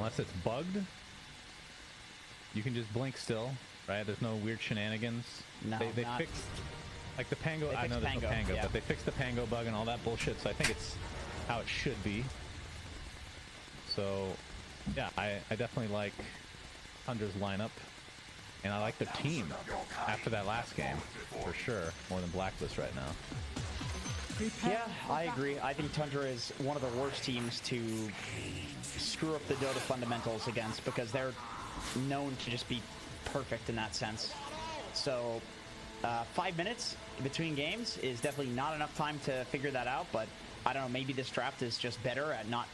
unless it's bugged. You can just blink still, right? There's no weird shenanigans. No, they fixed like the Pango. I know there's no Pango, but they fixed the Pango bug and all that bullshit. So I think it's how it should be. So yeah, I definitely like Tundra's lineup, and I like the team after that last game for sure, more than Blacklist right now. Yeah, I agree. I think Tundra is one of the worst teams to screw up the Dota fundamentals against because they're known to just be perfect in that sense. So 5 minutes between games is definitely not enough time to figure that out, but I don't know, maybe this draft is just better at not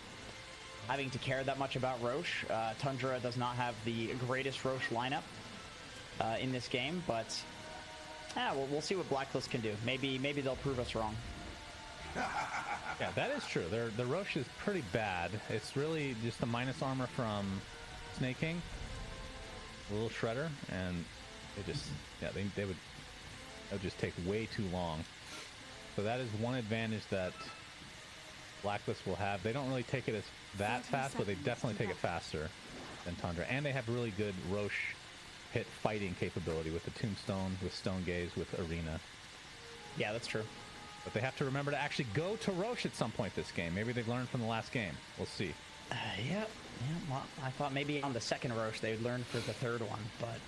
having to care that much about Roche. Tundra does not have the greatest Roche lineup in this game, but we'll see what Blacklist can do. Maybe they'll prove us wrong. Yeah, that is true. The Roche is pretty bad. It's really just the minus armor from Snake King, a little shredder, and they just they would just take way too long. So that is one advantage that Blacklist will have. They don't really take it as that fast, but they definitely take it faster than Tundra, and they have really good Roche hit fighting capability with the Tombstone, with Stone Gaze, with Arena. Yeah, that's true. But they have to remember to actually go to Roche at some point this game. Maybe they've learned from the last game. We'll see. Yeah. Well, I thought maybe on the second Roche they'd learn for the third one, but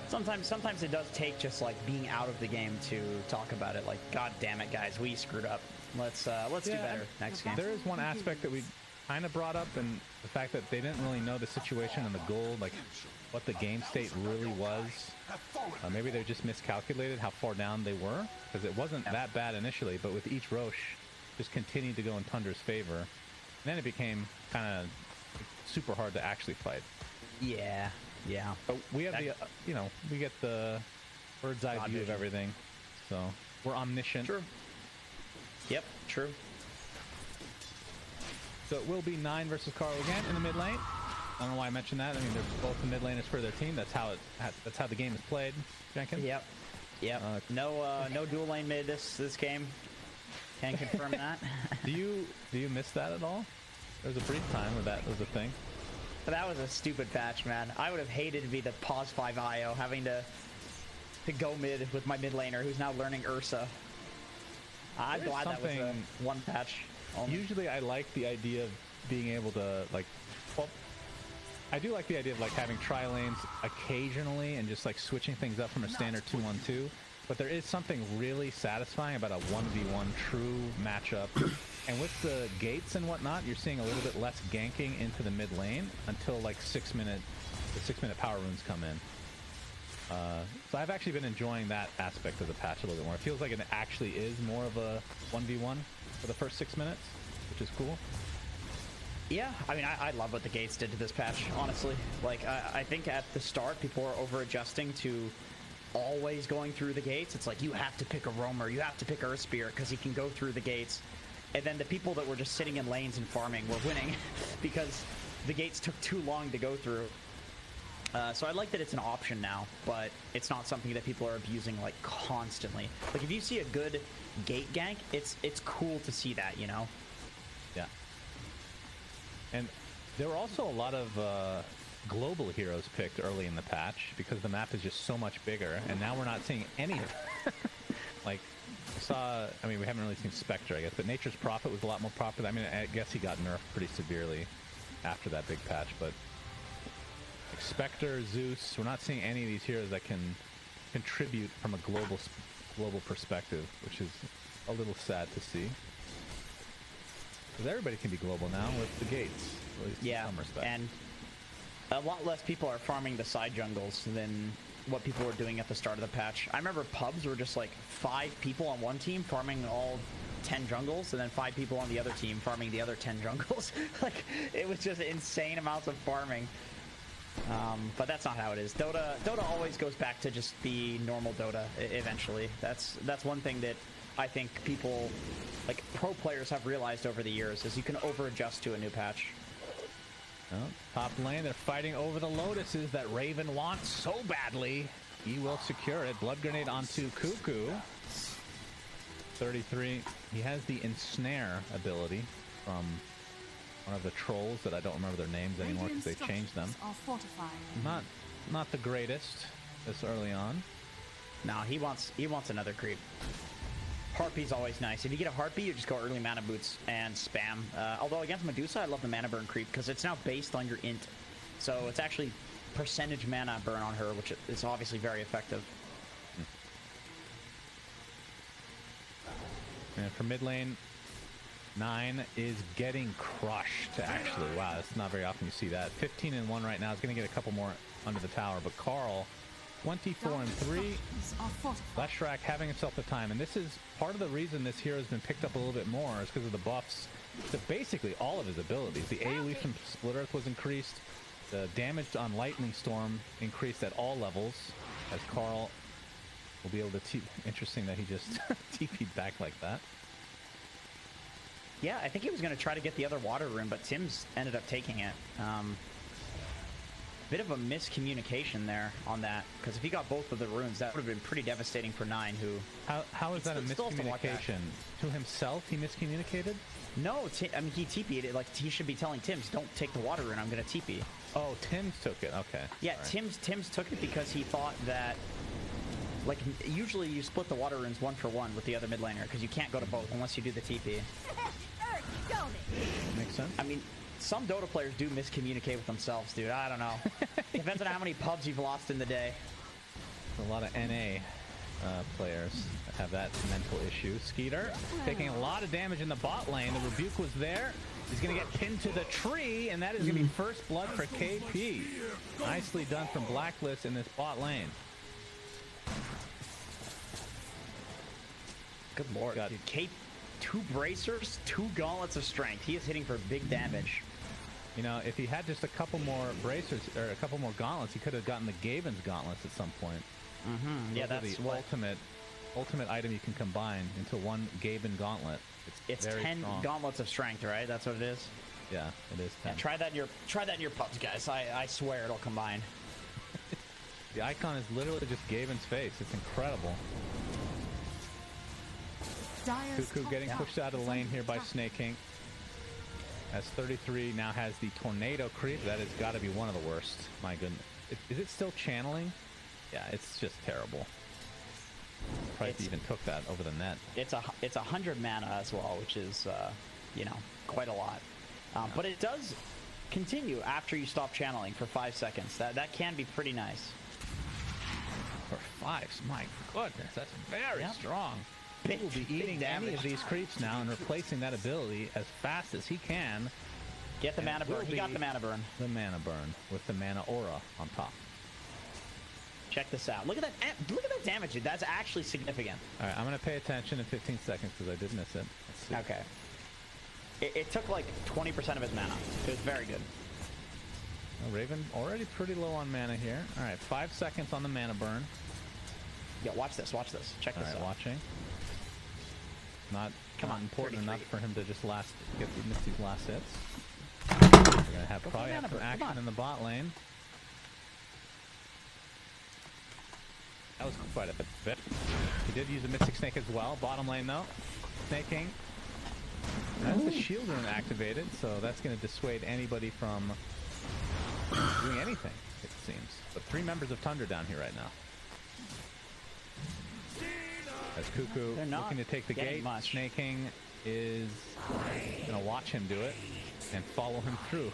sometimes it does take just like being out of the game to talk about it. Like, God damn it, guys, we screwed up. Let's do better next game. There is one aspect that we kind of brought up, and the fact that they didn't really know the situation and the goal, like what the game state really was. Maybe they just miscalculated how far down they were, because it wasn't that bad initially, but with each Roche just continued to go in Tundra's favor, and then it became kind of super hard to actually fight. Yeah. But we have we get the bird's eye view of everything, so we're omniscient. True. Yep, true. So it will be 9 versus Carl again in the mid lane. I don't know why I mentioned that. I mean, they're both the mid laners for their team. That's how the game is played. Jenkins? Yep. No dual lane mid this game. Can confirm that. Do you miss that at all? There was a brief time where that was a thing. That was a stupid patch, man. I would have hated to be the pause 5 IO having to go mid with my mid laner who's now learning Ursa. I'm glad that was a one patch only. Usually I like the idea of being able to, like, well, I do like the idea of like having tri-lanes occasionally and just like switching things up from a standard 2-1-2, but there is something really satisfying about a 1v1 true matchup. And with the gates and whatnot, you're seeing a little bit less ganking into the mid lane until like the 6 minute power runes come in. So I've actually been enjoying that aspect of the patch a little bit more. It feels like it actually is more of a 1v1 for the first 6 minutes, which is cool. Yeah, I mean, I love what the gates did to this patch, honestly. Like, I think at the start, people were over-adjusting to always going through the gates. It's like, you have to pick a roamer, you have to pick Earth Spirit, because he can go through the gates. And then the people that were just sitting in lanes and farming were winning, because the gates took too long to go through. So I like that it's an option now, but it's not something that people are abusing, like, constantly. Like, if you see a good gate gank, it's cool to see that, you know? Yeah. And there were also a lot of global heroes picked early in the patch because the map is just so much bigger, and now we're not seeing any of them. Like, I mean, we haven't really seen Spectre, I guess, but Nature's Prophet was a lot more popular. I mean, I guess he got nerfed pretty severely after that big patch, but like Spectre, Zeus, we're not seeing any of these heroes that can contribute from a global perspective, which is a little sad to see. Because everybody can be global now with the gates, at least in some respect. And a lot less people are farming the side jungles than what people were doing at the start of the patch. I remember pubs were just like 5 people on one team farming all 10 jungles, and then 5 people on the other team farming the other 10 jungles. Like, it was just insane amounts of farming. But that's not how it is. Dota always goes back to just be normal Dota eventually. That's one thing that I think people, like pro players, have realized over the years, is you can over-adjust to a new patch. Well, top lane, they're fighting over the Lotuses that Raven wants so badly. He will secure it. Blood Grenade onto Cuckoo. 33. He has the Ensnare ability from one of the trolls that I don't remember their names anymore because they changed them. Not the greatest this early on. No, he wants another creep. Harpy's always nice. If you get a Harpy, you just go early mana boots and spam. Although against Medusa, I love the mana burn creep because it's now based on your int. So it's actually percentage mana burn on her, which is obviously very effective. And for mid lane, 9 is getting crushed, actually. Wow, that's not very often you see that. 15-1 right now. Is going to get a couple more under the tower, but Carl, 24-3. Leshrac having himself the time, and this is part of the reason this hero has been picked up a little bit more is because of the buffs to basically all of his abilities. The AoE from Split Earth was increased. The damage on Lightning Storm increased at all levels, as Carl will be able to interesting that he just TP'd back like that. Yeah, I think he was going to try to get the other water rune, but Tim's ended up taking it. Bit of a miscommunication there on that, because if he got both of the runes, that would have been pretty devastating for 9, who... How is that a miscommunication? To himself, he miscommunicated? No, I mean, he TP'd it. Like, he should be telling Tims, don't take the water rune, I'm going to TP. Oh, Tims took it, okay. Yeah, Tims took it because he thought that... Like, usually you split the water runes 1-for-1 with the other mid laner, because you can't go to both unless you do the TP. Makes sense. I mean, some Dota players do miscommunicate with themselves, dude. I don't know. Depends on how many pubs you've lost in the day. A lot of NA players that have that mental issue. Skeeter taking a lot of damage in the bot lane. The rebuke was there. He's going to get pinned to the tree, and that is going to be first blood for KP. Nicely done from Blacklist in this bot lane. Good lord, dude. Kate, 2 bracers, 2 gauntlets of strength. He is hitting for big damage. You know, if he had just a couple more bracers or a couple more gauntlets, he could have gotten the Gaven's gauntlets at some point. Yeah, that's the ultimate item you can combine into one Gaben gauntlet. It's very 10 strong. gauntlets of strength, right? That's what it is. Yeah, it is 10. Yeah, try that in your pubs, guys. I swear it'll combine. The icon is literally just Gaven's face. It's incredible. Cuckoo getting pushed out of the lane here by Snake King. As 33 now has the Tornado creep. That has got to be one of the worst. My goodness. Is it still channeling? Yeah, it's just terrible. Price even took that over the net. It's 100 mana as well, which is, you know, quite a lot. But it does continue after you stop channeling for 5 seconds. That can be pretty nice. For 5, my goodness, that's very strong. He will be eating any of these creeps now and replacing that ability as fast as he can. Get the mana burn. He got the mana burn. The mana burn with the mana aura on top. Check this out. Look at that. Look at that damage. That's actually significant. All right, I'm going to pay attention in 15 seconds because I did miss it. Let's see. Okay. It took like 20% of his mana. It was very good. Oh, Raven already pretty low on mana here. All right, 5 seconds on the mana burn. Yeah, watch this. Watch this. Check this out. All right, watching. Not important enough for him to just miss these last hits. We're gonna probably have some action in the bot lane. That was quite a bit. He did use a Mystic Snake as well. Bottom lane though, Snake King. That's the shield rune activated, so that's going to dissuade anybody from doing anything, it seems. But 3 members of Tundra down here right now. As Cuckoo looking to take the gate, Snake King is going to watch him do it and follow him through.